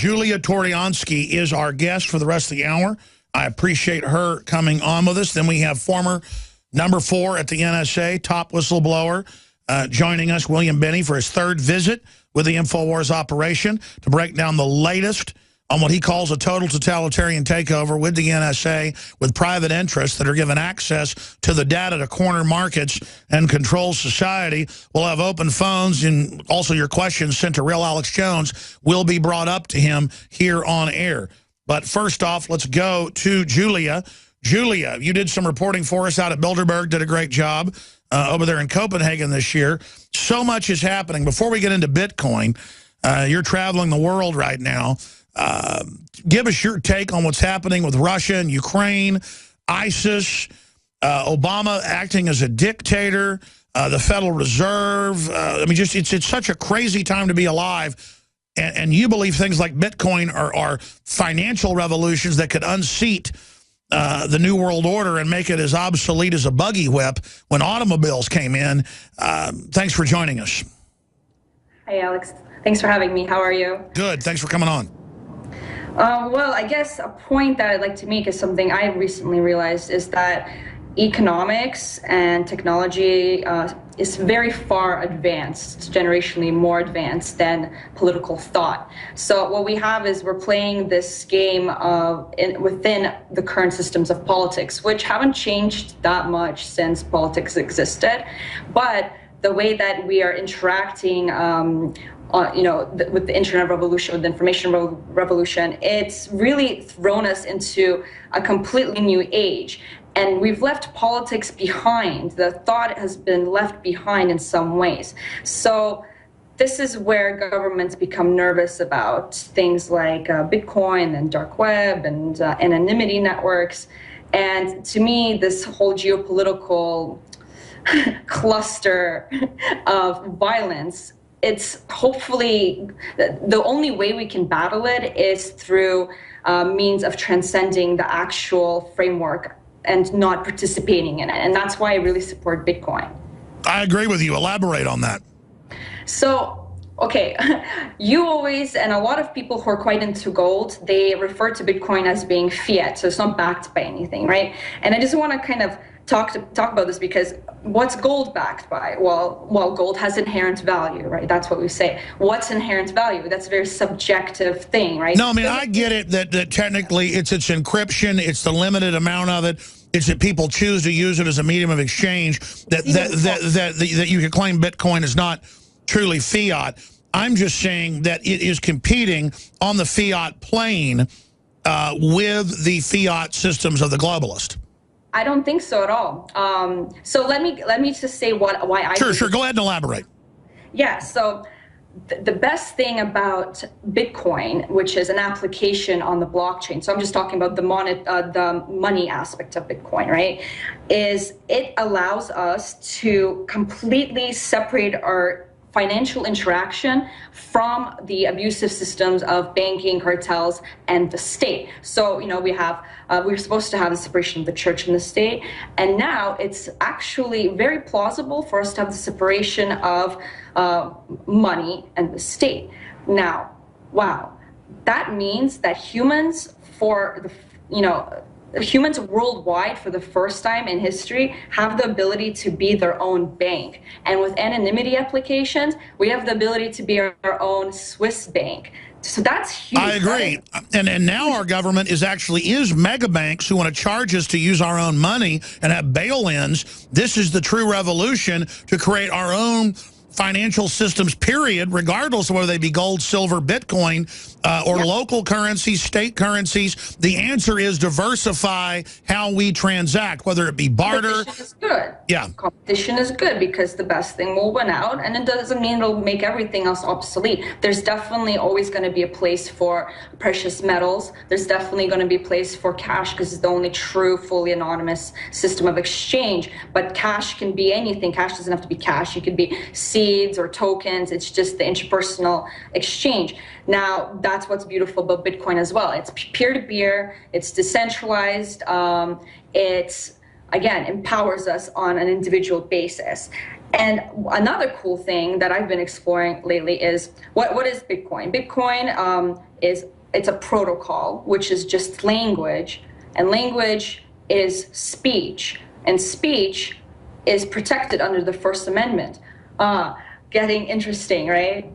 Julia Toriansky is our guest for the rest of the hour. I appreciate her coming on with us. Then we have former number 4 at the NSA, top whistleblower, joining us, William Binney, for his 3rd visit with the InfoWars operation to break down the latest on what he calls a total totalitarian takeover with the NSA, with private interests that are given access to the data to corner markets and control society. We'll have open phones, and also your questions sent to Real Alex Jones will be brought up to him here on air. But first off, let's go to Julia. Julia, you did some reporting for us out at Bilderberg, did a great job over there in Copenhagen this year. So much is happening. Before we get into Bitcoin, you're traveling the world right now. Give us your take on what's happening with Russia and Ukraine, ISIS, Obama acting as a dictator, the Federal Reserve. I mean, just it's such a crazy time to be alive. And you believe things like Bitcoin are financial revolutions that could unseat the New World Order and make it as obsolete as a buggy whip when automobiles came in. Thanks for joining us. Hey, Alex. Thanks for having me. How are you? Good. Thanks for coming on. Well, I guess a point that I'd like to make is something I recently realized is that economics and technology is very far advanced, generationally more advanced than political thought. So what we have is we're playing this game within the current systems of politics, which haven't changed that much since politics existed. But the way that we are interacting with the internet revolution, with the information revolution, it's really thrown us into a completely new age. And we've left politics behind. The thought has been left behind in some ways. So this is where governments become nervous about things like Bitcoin and dark web and anonymity networks. And to me, this whole geopolitical cluster of violence, it's hopefully the only way we can battle it is through means of transcending the actual framework and not participating in it. And that's why I really support Bitcoin. I agree with you. Elaborate on that. So, okay, you always, and a lot of people who are quite into gold, they refer to Bitcoin as being fiat, so it's not backed by anything, right? And I just want to kind of talk about this because what's gold backed by? Well, gold has inherent value, right? That's what we say. What's inherent value? That's a very subjective thing, right? No, I mean, I get it that technically it's encryption, it's the limited amount of it, it's that people choose to use it as a medium of exchange, that you could claim Bitcoin is not truly fiat. I'm just saying that it is competing on the fiat plane with the fiat systems of the globalist. I don't think so at all. So let me just say why I sure. Go ahead and elaborate. Yeah. So the best thing about Bitcoin, which is an application on the blockchain, so I'm just talking about the money aspect of Bitcoin, right? Is it allows us to completely separate our financial interaction from the abusive systems of banking, cartels, and the state. So, we're supposed to have the separation of the church and the state, and now it's actually very plausible for us to have the separation of money and the state. Now, wow, that means that humans humans worldwide for the first time in history have the ability to be their own bank. And with anonymity applications, we have the ability to be our own Swiss bank. So that's huge. I agree. And now our government is mega banks who want to charge us to use our own money and have bail-ins. This is the true revolution to create our own financial systems, period, regardless of whether they be gold, silver, Bitcoin, or local currencies, state currencies. The answer is diversify how we transact, whether it be barter. Competition is good. Yeah. Competition is good because the best thing will win out, and it doesn't mean it'll make everything else obsolete. There's definitely always going to be a place for precious metals. There's definitely going to be a place for cash because it's the only true, fully anonymous system of exchange. But cash can be anything. Cash doesn't have to be cash. It could be seeds or tokens. It's just the interpersonal exchange. Now, that's what's beautiful about Bitcoin as well. It's peer-to-peer, it's decentralized, it's, again, empowers us on an individual basis. And another cool thing that I've been exploring lately is what is Bitcoin? Bitcoin is it's a protocol, which is just language, and language is speech, and speech is protected under the First Amendment. Getting interesting, right?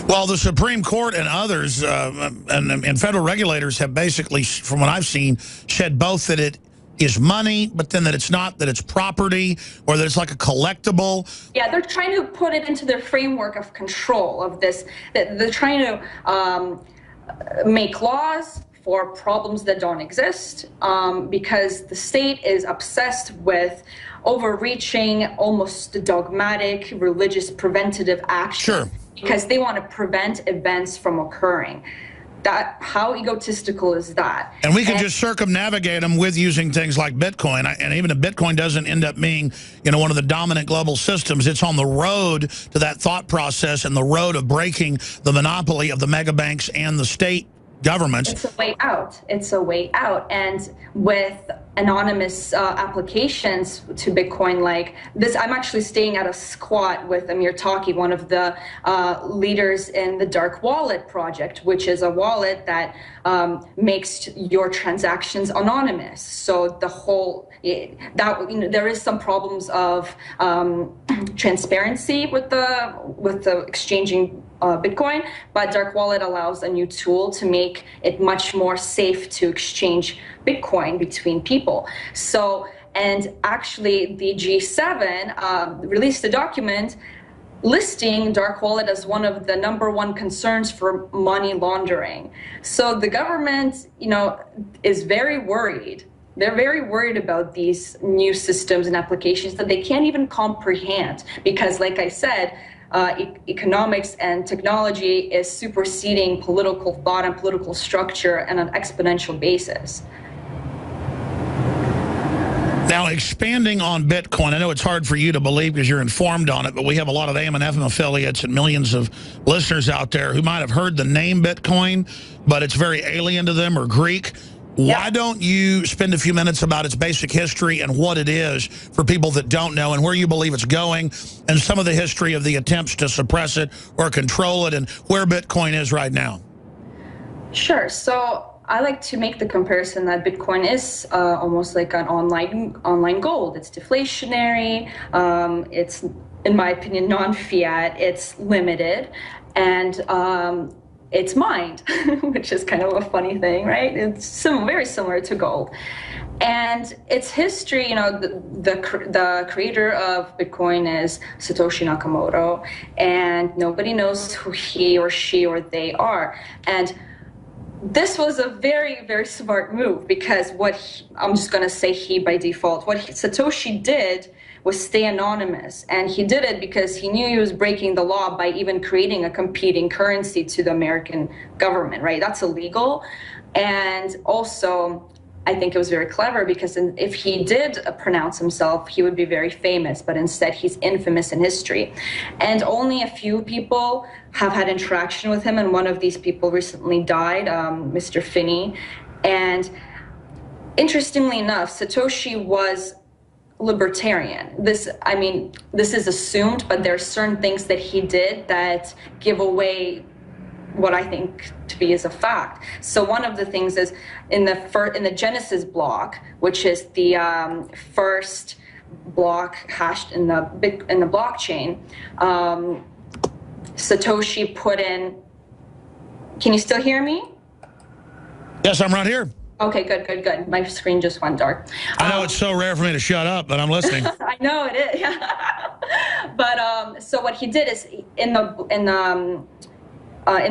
Well, the Supreme Court and others and federal regulators have basically, from what I've seen, said both that it is money, but then that it's not, that it's property, or that it's like a collectible. Yeah, they're trying to put it into their framework of control of this. They're trying to make laws for problems that don't exist, because the state is obsessed with overreaching, almost dogmatic, religious preventative action. Sure. Because they want to prevent events from occurring. How egotistical is that? And we can just circumnavigate them with using things like Bitcoin. And even if Bitcoin doesn't end up being, one of the dominant global systems, it's on the road to that thought process and the road of breaking the monopoly of the mega banks and the state governments. It's a way out. It's a way out. And with anonymous applications to Bitcoin like this, I'm actually staying at a squat with Amir Taki, one of the leaders in the Dark Wallet project, which is a wallet that makes your transactions anonymous. So the whole there is some problems of transparency with the exchanging Bitcoin, but Dark Wallet allows a new tool to make it much more safe to exchange Bitcoin between people. So, and actually the G7 released a document listing Dark Wallet as one of the #1 concerns for money laundering. So the government, is very worried. They're very worried about these new systems and applications that they can't even comprehend because, like I said, economics and technology is superseding political thought and political structure on an exponential basis. Now, expanding on Bitcoin, I know it's hard for you to believe because you're informed on it, but we have a lot of AM and FM affiliates and millions of listeners out there who might have heard the name Bitcoin, but it's very alien to them or Greek. Why don't you spend a few minutes about its basic history and what it is for people that don't know and where you believe it's going and some of the history of the attempts to suppress it or control it and where Bitcoin is right now? Sure. So I like to make the comparison that Bitcoin is almost like an online gold. It's deflationary. It's, in my opinion, non-fiat. It's limited. And it's mined, which is kind of a funny thing, right? It's very similar to gold. And its history, the creator of Bitcoin is Satoshi Nakamoto, and nobody knows who he or she or they are. And this was a very, very smart move because I'm just going to say he by default, what Satoshi did was stay anonymous. And he did it because he knew he was breaking the law by even creating a competing currency to the American government, right? That's illegal. And also, I think it was very clever because if he did pronounce himself, he would be very famous, but instead he's infamous in history. And only a few people have had interaction with him, and one of these people recently died, Mr. Finney. And interestingly enough, Satoshi was libertarian. This is assumed, but there are certain things that he did that give away what I think to be is a fact. So one of the things is in the Genesis block, which is the first block hashed in the blockchain, Satoshi put in. Can you still hear me? Yes, I'm right here. Okay, good. My screen just went dark. I know it's so rare for me to shut up, but I'm listening. I know it is. But so what he did is in the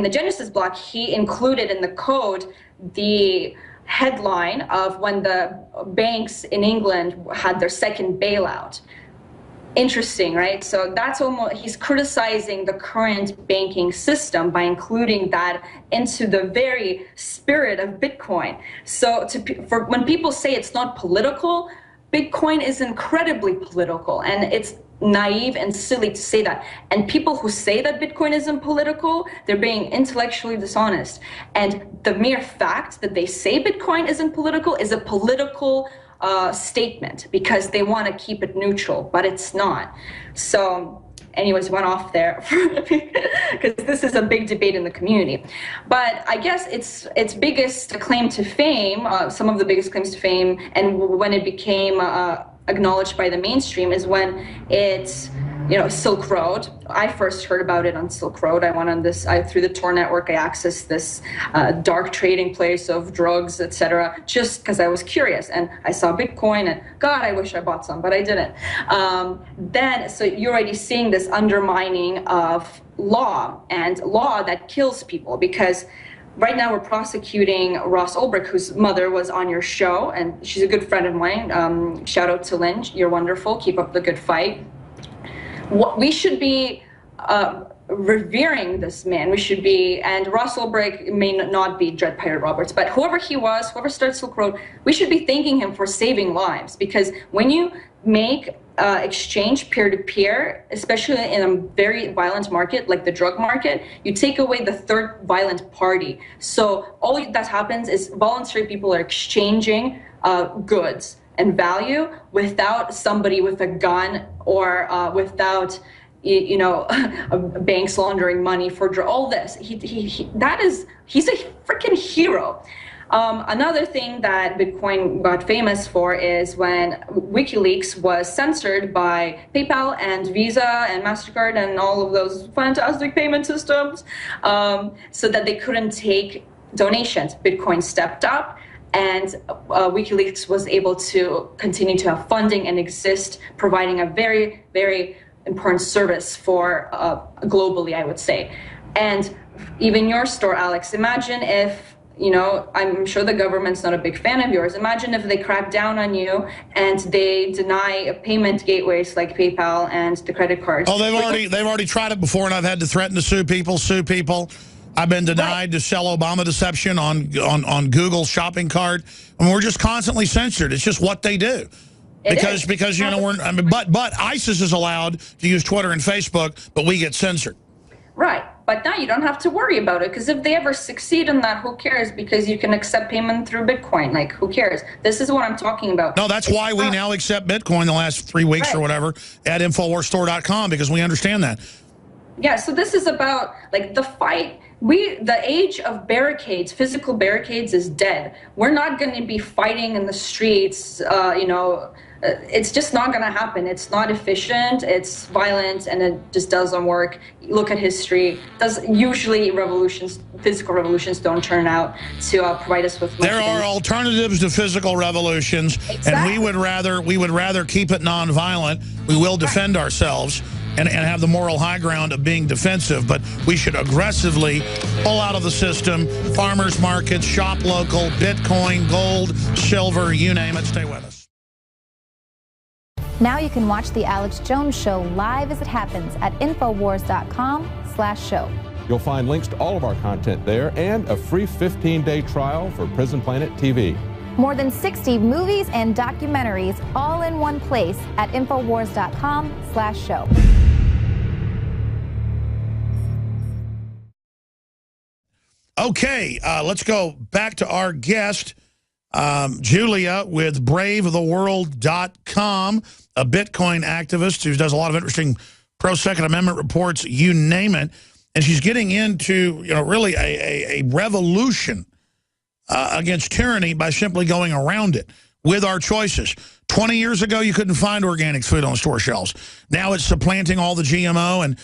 Genesis block, he included in the code the headline of when the banks in England had their second bailout. Interesting, right? So that's almost, he's criticizing the current banking system by including that into the very spirit of Bitcoin. So for when people say it's not political, Bitcoin is incredibly political, and it's naive and silly to say that. And people who say that Bitcoin isn't political, they're being intellectually dishonest. And the mere fact that they say Bitcoin isn't political is a political statement because they want to keep it neutral, but it's not. So anyways, went off there because this is a big debate in the community. But I guess its biggest claim to fame, some of the biggest claims to fame, and when it became acknowledged by the mainstream is when it's, Silk Road. I first heard about it on Silk Road. I went on this, through the Tor network, I accessed this dark trading place of drugs, etc., just because I was curious. And I saw Bitcoin, and God, I wish I bought some, but I didn't. So you're already seeing this undermining of law, and law that kills people, because right now we're prosecuting Ross Ulbricht, whose mother was on your show, and she's a good friend of mine. Shout out to Lynn. You're wonderful. Keep up the good fight. We should be revering this man. We should be, and Ross Ulbricht may not be Dread Pirate Roberts, but whoever he was, whoever started Silk Road, we should be thanking him for saving lives. Because when you make exchange peer-to-peer, especially in a very violent market like the drug market, you take away the third violent party. So all that happens is voluntary people are exchanging goods and value without somebody with a gun or without banks laundering money for all this. He's a freaking hero. Another thing that Bitcoin got famous for is when WikiLeaks was censored by PayPal and Visa and MasterCard and all of those fantastic payment systems, so that they couldn't take donations. Bitcoin stepped up, and WikiLeaks was able to continue to have funding and exist, providing a very, very important service for globally, I would say. And even your store, Alex, imagine if, I'm sure the government's not a big fan of yours. Imagine if they crack down on you and they deny payment gateways like PayPal and the credit cards. Oh, they've already tried it before, and I've had to threaten to sue people. I've been denied to sell Obama deception on Google's shopping cart. I mean, we're just constantly censored. It's just what they do. Because but ISIS is allowed to use Twitter and Facebook, but we get censored. Right. But now you don't have to worry about it, because if they ever succeed in that, who cares? Because you can accept payment through Bitcoin. Like, who cares? This is what I'm talking about. No, that's why we now accept Bitcoin the last 3 weeks or whatever at InfoWarsStore.com, because we understand that. Yeah, so this is about, like, the fight. The age of barricades, physical barricades, is dead. We're not going to be fighting in the streets, it's just not going to happen. It's not efficient, it's violent, and it just doesn't work. Look at history. Usually physical revolutions don't turn out to provide us with... There are alternatives to physical revolutions, and we would rather keep it nonviolent. We will defend ourselves and have the moral high ground of being defensive, but we should aggressively pull out of the system, farmers markets, shop local, Bitcoin, gold, silver, you name it. Stay with us. Now you can watch The Alex Jones Show live as it happens at Infowars.com/show. You'll find links to all of our content there and a free 15-day trial for Prison Planet TV. More than 60 movies and documentaries all in one place at Infowars.com/show. Okay, let's go back to our guest, Julia with BraveTheWorld.com, a Bitcoin activist who does a lot of interesting pro-Second Amendment reports, you name it. And she's getting into, really a revolution against tyranny by simply going around it with our choices. 20 years ago, you couldn't find organic food on store shelves. Now it's supplanting all the GMO, and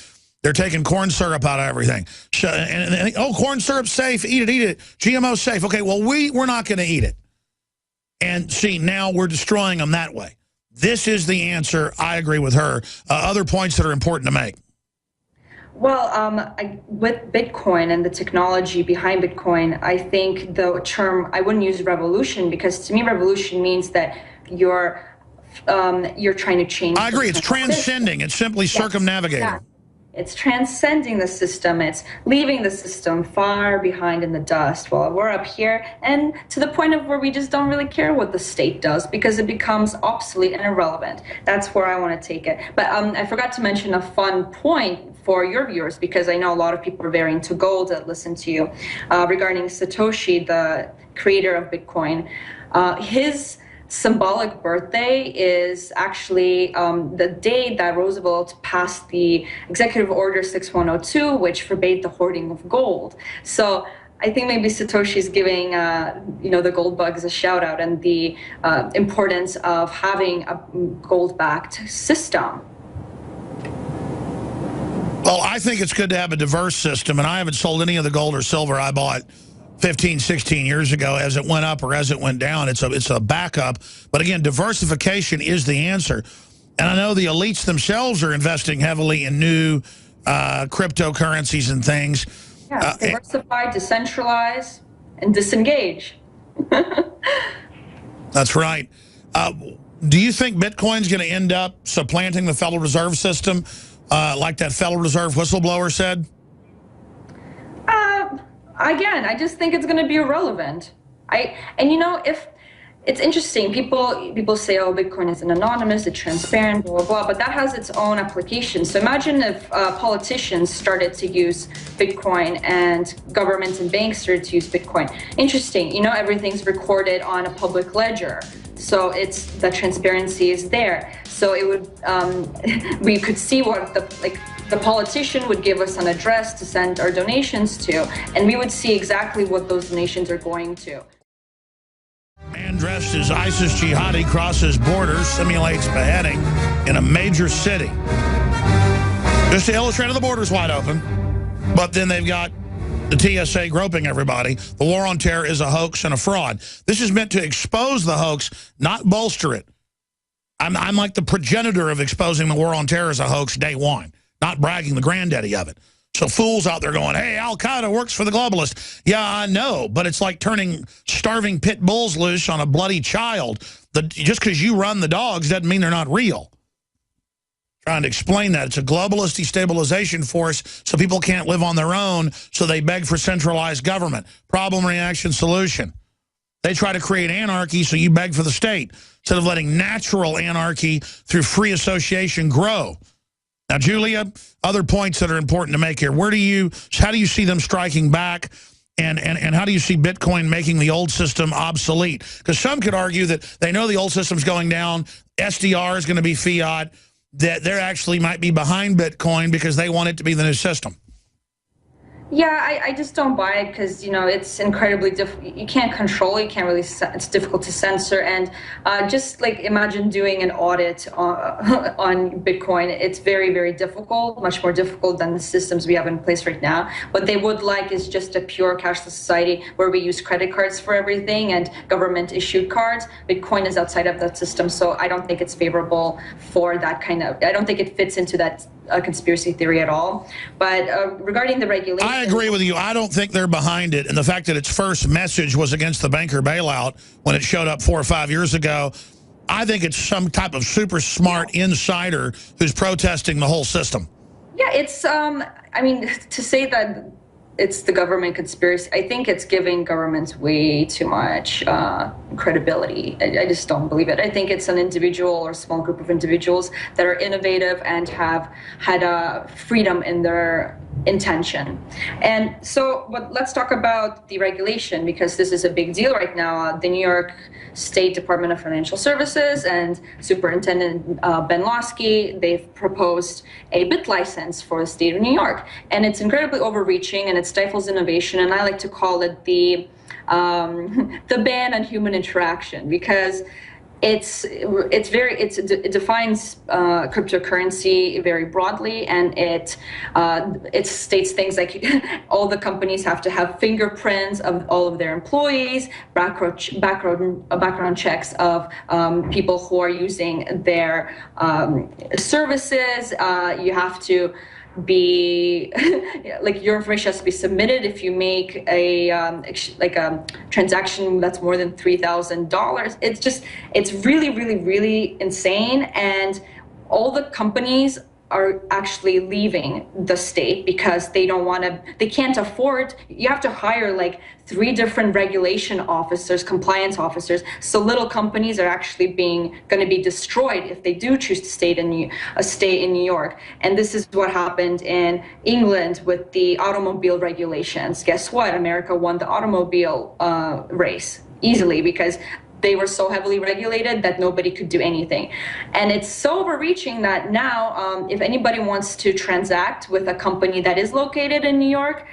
they're taking corn syrup out of everything. So, and oh, corn syrup's safe. Eat it. GMO's safe. Okay, well, we're not going to eat it. And see, now we're destroying them that way. This is the answer. I agree with her. Other points that are important to make. Well, with Bitcoin and the technology behind Bitcoin, I think the term, I wouldn't use revolution, because to me revolution means that you're trying to change. I agree. It's transcending. It's simply circumnavigating. Yeah. It's transcending the system. It's leaving the system far behind in the dust while we're up here, and to the point of where we just don't really care what the state does, because it becomes obsolete and irrelevant. That's where I want to take it. But I forgot to mention a fun point for your viewers, because I know a lot of people are very into gold that listen to you, regarding Satoshi, the creator of Bitcoin. His symbolic birthday is actually the day that Roosevelt passed the Executive Order 6102, which forbade the hoarding of gold. So I think maybe Satoshi's giving, the gold bugs a shout out and the importance of having a gold-backed system. Well, I think it's good to have a diverse system, and I haven't sold any of the gold or silver I bought 15, 16 years ago as it went up or as it went down. It's a backup. But again, diversification is the answer. And I know the elites themselves are investing heavily in new cryptocurrencies and things. Yeah, diversify, decentralize, and disengage. That's right. Do you think Bitcoin's going to end up supplanting the Federal Reserve System like that Federal Reserve whistleblower said? Again, I just think it's going to be irrelevant. If it's interesting, people say, oh, Bitcoin is anonymous, it's transparent, blah, blah, blah, but that has its own applications. So imagine if politicians started to use Bitcoin and governments and banks started to use Bitcoin. Interesting, everything's recorded on a public ledger. So the transparency is there. So it would, we could see what the politician would give us an address to send our donations to, and we would see exactly what those donations are going to. Man dressed as ISIS jihadi crosses borders, simulates beheading in a major city. Just to illustrate, the border's wide open, but then they've got the TSA groping everybody. The war on terror is a hoax and a fraud. This is meant to expose the hoax, not bolster it. I'm like the progenitor of exposing the war on terror as a hoax day one, not bragging the granddaddy of it. So fools out there going, hey, Al-Qaeda works for the globalists. Yeah, I know, but it's like turning starving pit bulls loose on a bloody child. Just because you run the dogs doesn't mean they're not real. Trying to explain that. It's a globalist destabilization force so people can't live on their own, so they beg for centralized government. Problem, reaction, solution. They try to create anarchy, so you beg for the state, instead of letting natural anarchy through free association grow. Now, Julia, other points that are important to make here. How do you see them striking back, and how do you see Bitcoin making the old system obsolete? Because some could argue that they know the old system's going down, SDR is going to be fiat, that they actually might be behind Bitcoin because they want it to be the new system. Yeah, I just don't buy it because, it's incredibly difficult. You can't control it. You can't really, it's difficult to censor. And just like imagine doing an audit on Bitcoin. It's very, very difficult, much more difficult than the systems we have in place right now. What they would like is just a pure cashless society where we use credit cards for everything and government issued cards. Bitcoin is outside of that system. So I don't think it's favorable for that I don't think it fits into that conspiracy theory at all. But regarding the regulation, I agree with you. I don't think they're behind it. And the fact that its first message was against the banker bailout when it showed up 4 or 5 years ago, I think it's some type of super smart insider who's protesting the whole system. Yeah, it's, to say that it's the government conspiracy, I think it's giving governments way too much credibility. I just don't believe it. I think it's an individual or a small group of individuals that are innovative and have had freedom in their intention. And so, but let's talk about deregulation, because this is a big deal right now. The New York State Department of Financial Services and Superintendent Ben Lawsky, they've proposed a BitLicense for the state of New York. And it's incredibly overreaching and it stifles innovation. And I like to call it the ban on human interaction, because it defines cryptocurrency very broadly, and it states things like all the companies have to have fingerprints of all of their employees, background checks of people who are using their services. You have to be like your information has to be submitted if you make a transaction that's more than $3,000. It's really, really, really insane, and all the companies are actually leaving the state because they can't afford. You have to hire like 3 different regulation officers, compliance officers. So little companies are actually going to be destroyed if they do choose to stay in New York. And this is what happened in England with the automobile regulations. Guess what? America won the automobile race easily because they were so heavily regulated that nobody could do anything. And it's so overreaching that now, if anybody wants to transact with a company that is located in New York,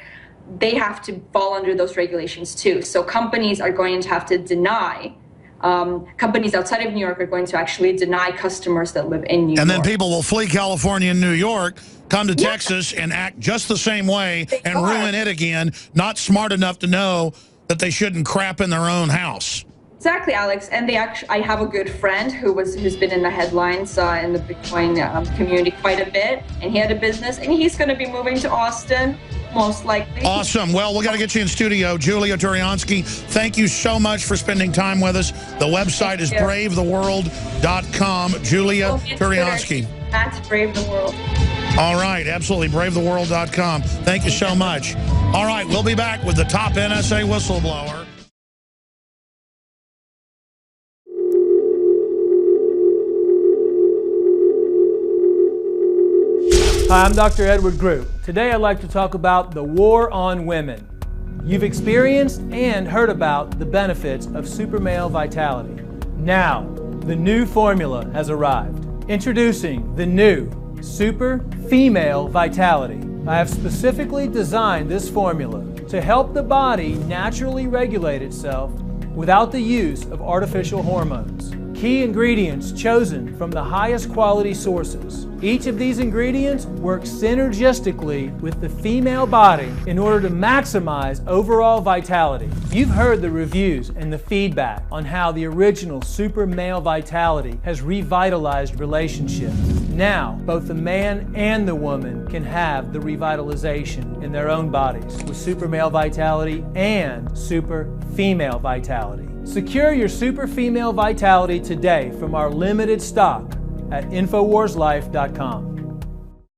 they have to fall under those regulations too. So companies are going to have to deny, companies outside of New York are going to actually deny customers that live in New York. And then people will flee California and New York, come to Texas and act just the same way and ruin it again, not smart enough to know that they shouldn't crap in their own house. Exactly, Alex. And I have a good friend who's been in the headlines in the Bitcoin community quite a bit, and he had a business, and he's going to be moving to Austin, most likely. Awesome. Well, we got to get you in studio. Julia Turiansky, thank you so much for spending time with us. The website is bravetheworld.com. Julia Turiansky. At Brave the World. All right, absolutely. bravetheworld.com. Thank you so much. All right, we'll be back with the top NSA whistleblower. Hi, I'm Dr. Edward Group. Today I'd like to talk about the war on women. You've experienced and heard about the benefits of super male vitality. Now, the new formula has arrived. Introducing the new Super Female Vitality. I have specifically designed this formula to help the body naturally regulate itself without the use of artificial hormones. Key ingredients chosen from the highest quality sources. Each of these ingredients works synergistically with the female body in order to maximize overall vitality. You've heard the reviews and the feedback on how the original Super Male Vitality has revitalized relationships. Now, both the man and the woman can have the revitalization in their own bodies with Super Male Vitality and Super Female Vitality. Secure your Super Female Vitality today from our limited stock at InfoWarsLife.com.